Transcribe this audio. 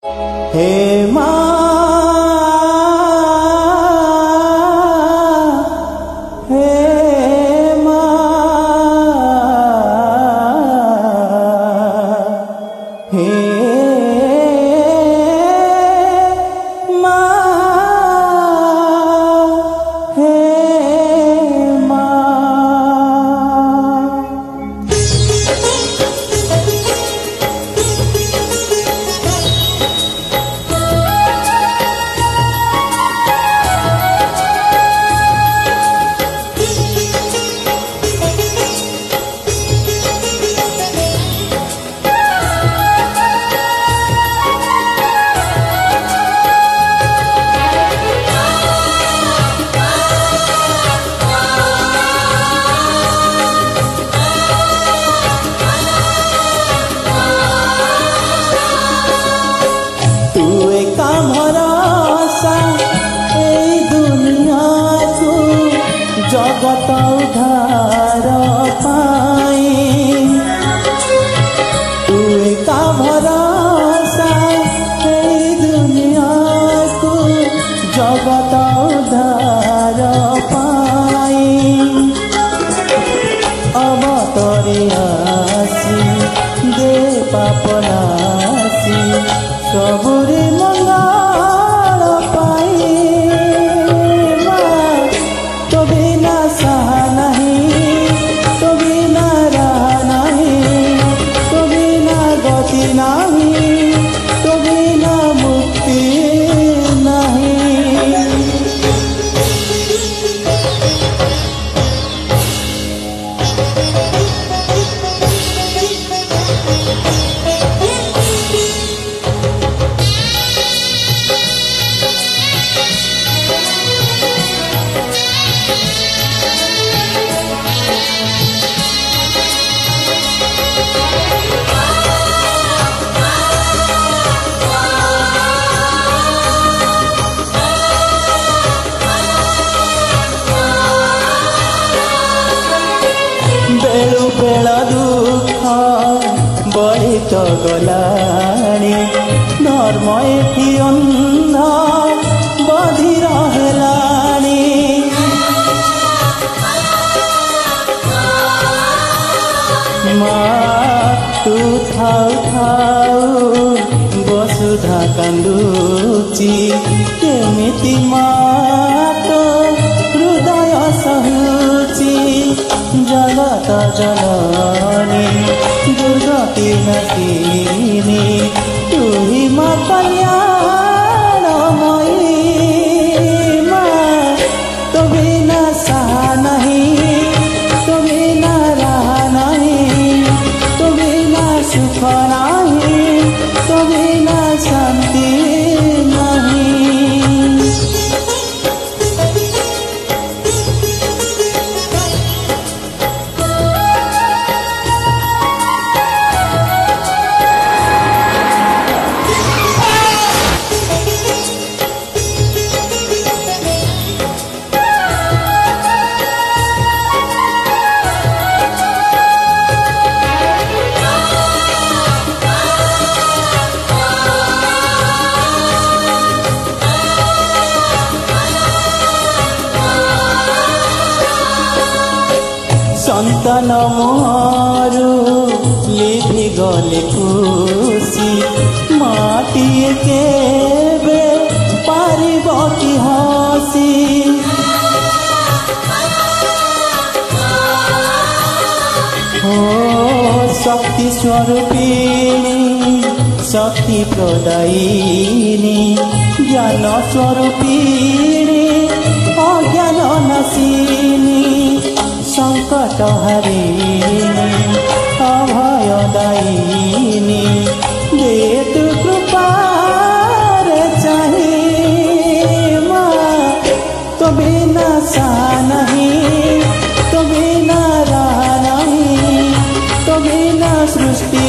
हे जगत उद्धार पाए तू एका भरोसा ए दुनिया को जगत उद्धार पाए अब तोरे आसी दे पापनासी सबुरे मंगल पाए नहीं तो बिना मुक्ति नहीं। बेलु बेला दुख बढ़ी तो गलानी धर्म एठी अंध बधिर हेलानी माँ तू थाउ थाउ वसुधा कांदुची केमिति माँ तो हृदय सहुची जगत जननी दुर्गति नकिनी तू ही माँ कल्याणमयी माँ तो बिना सहा नहीं तो बिना रहा नहीं तो बिना सुख नहीं तो बिना शांति नहीं। संतान मोरू लिभि गले खुशी माटी केबे पारिब कि हसी हो शक्ति स्वरूपिणी शक्ति प्रदायिनी ज्ञान स्वरूपिणी अज्ञान नाशिनी संकट हरिणी अभयदायिनी दे तू कृपा चाहिए माँ तो बिना सा नहीं तो बिना रहा नहीं तो बिना सृष्टि